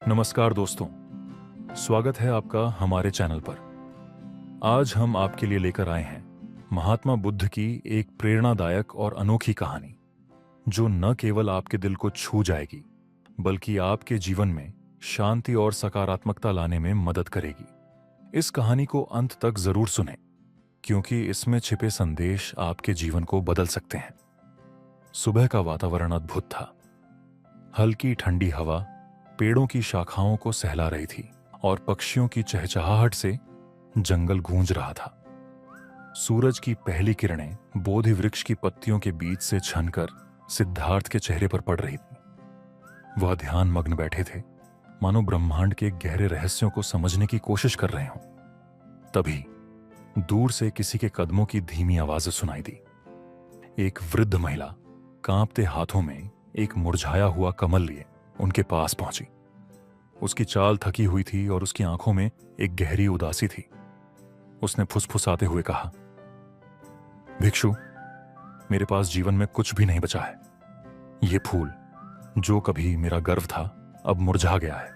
नमस्कार दोस्तों, स्वागत है आपका हमारे चैनल पर। आज हम आपके लिए लेकर आए हैं महात्मा बुद्ध की एक प्रेरणादायक और अनोखी कहानी, जो न केवल आपके दिल को छू जाएगी, बल्कि आपके जीवन में शांति और सकारात्मकता लाने में मदद करेगी। इस कहानी को अंत तक जरूर सुनें, क्योंकि इसमें छिपे संदेश आपके जीवन को बदल सकते हैं। सुबह का वातावरण अद्भुत था। हल्की ठंडी हवा पेड़ों की शाखाओं को सहला रही थी और पक्षियों की चहचहाहट से जंगल गूंज रहा था। सूरज की पहली किरणें बोधि वृक्ष की पत्तियों के बीच से छनकर सिद्धार्थ के चेहरे पर पड़ रही थी। वह ध्यान मग्न बैठे थे, मानो ब्रह्मांड के गहरे रहस्यों को समझने की कोशिश कर रहे हों। तभी दूर से किसी के कदमों की धीमी आवाज सुनाई दी। एक वृद्ध महिला कांपते हाथों में एक मुरझाया हुआ कमल लिए उनके पास पहुंची। उसकी चाल थकी हुई थी और उसकी आंखों में एक गहरी उदासी थी। उसने फुसफुसाते हुए कहा, भिक्षु, मेरे पास जीवन में कुछ भी नहीं बचा है। ये फूल, जो कभी मेरा गर्व था, अब मुरझा गया है।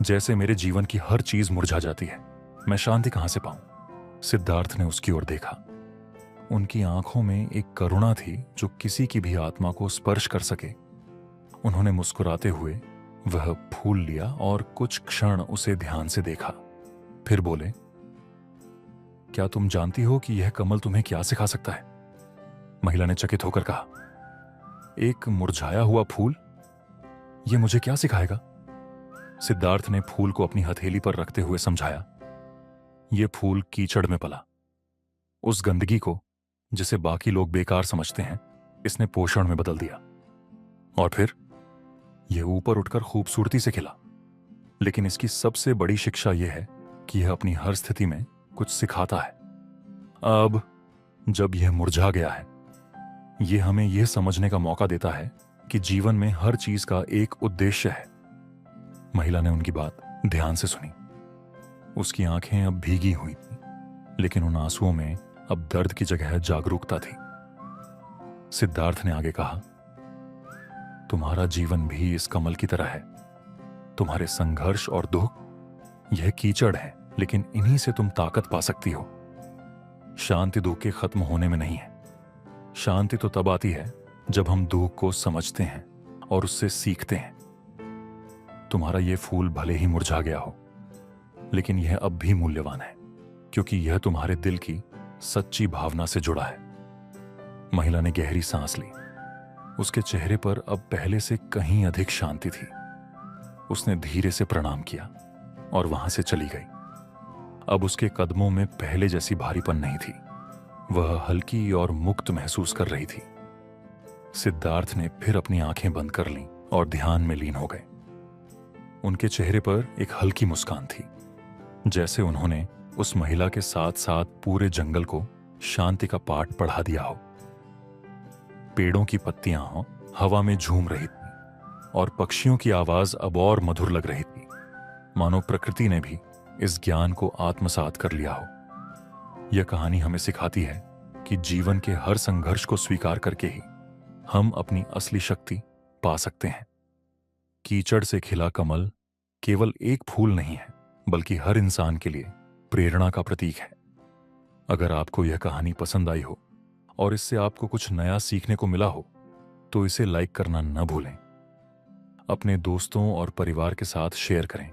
जैसे मेरे जीवन की हर चीज मुरझा जाती है, मैं शांति कहां से पाऊं? सिद्धार्थ ने उसकी ओर देखा। उनकी आंखों में एक करुणा थी जो किसी की भी आत्मा को स्पर्श कर सके। उन्होंने मुस्कुराते हुए वह फूल लिया और कुछ क्षण उसे ध्यान से देखा। फिर बोले, क्या तुम जानती हो कि यह कमल तुम्हें क्या सिखा सकता है? महिला ने चकित होकर कहा, एक मुरझाया हुआ फूल, यह मुझे क्या सिखाएगा? सिद्धार्थ ने फूल को अपनी हथेली पर रखते हुए समझाया, यह फूल कीचड़ में पला। उस गंदगी को, जिसे बाकी लोग बेकार समझते हैं, इसने पोषण में बदल दिया। और फिर यह ऊपर उठकर खूबसूरती से खिला। लेकिन इसकी सबसे बड़ी शिक्षा यह है कि यह अपनी हर स्थिति में कुछ सिखाता है। अब जब यह मुरझा गया है, यह हमें यह समझने का मौका देता है कि जीवन में हर चीज का एक उद्देश्य है। महिला ने उनकी बात ध्यान से सुनी। उसकी आंखें अब भीगी हुई थीं, लेकिन उन आंसुओं में अब दर्द की जगह जागरूकता थी। सिद्धार्थ ने आगे कहा, तुम्हारा जीवन भी इस कमल की तरह है। तुम्हारे संघर्ष और दुख, यह कीचड़ है, लेकिन इन्हीं से तुम ताकत पा सकती हो। शांति दुख के खत्म होने में नहीं है। शांति तो तब आती है जब हम दुख को समझते हैं और उससे सीखते हैं। तुम्हारा यह फूल भले ही मुरझा गया हो, लेकिन यह अब भी मूल्यवान है, क्योंकि यह तुम्हारे दिल की सच्ची भावना से जुड़ा है। महिला ने गहरी सांस ली। उसके चेहरे पर अब पहले से कहीं अधिक शांति थी। उसने धीरे से प्रणाम किया और वहां से चली गई। अब उसके कदमों में पहले जैसी भारीपन नहीं थी। वह हल्की और मुक्त महसूस कर रही थी। सिद्धार्थ ने फिर अपनी आंखें बंद कर लीं और ध्यान में लीन हो गए। उनके चेहरे पर एक हल्की मुस्कान थी, जैसे उन्होंने उस महिला के साथ साथ पूरे जंगल को शांति का पाठ पढ़ा दिया हो। पेड़ों की पत्तियां हवा में झूम रही थीं और पक्षियों की आवाज अब और मधुर लग रही थी, मानो प्रकृति ने भी इस ज्ञान को आत्मसात कर लिया हो। यह कहानी हमें सिखाती है कि जीवन के हर संघर्ष को स्वीकार करके ही हम अपनी असली शक्ति पा सकते हैं। कीचड़ से खिला कमल केवल एक फूल नहीं है, बल्कि हर इंसान के लिए प्रेरणा का प्रतीक है। अगर आपको यह कहानी पसंद आई हो और इससे आपको कुछ नया सीखने को मिला हो, तो इसे लाइक करना न भूलें। अपने दोस्तों और परिवार के साथ शेयर करें,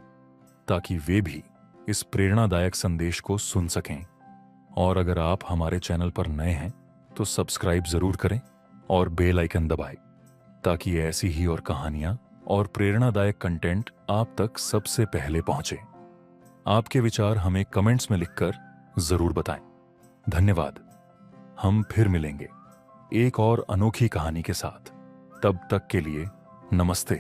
ताकि वे भी इस प्रेरणादायक संदेश को सुन सकें। और अगर आप हमारे चैनल पर नए हैं, तो सब्सक्राइब जरूर करें और बेल आइकन दबाएं, ताकि ऐसी ही और कहानियां और प्रेरणादायक कंटेंट आप तक सबसे पहले पहुंचे। आपके विचार हमें कमेंट्स में लिखकर जरूर बताएं। धन्यवाद। हम फिर मिलेंगे एक और अनोखी कहानी के साथ। तब तक के लिए नमस्ते।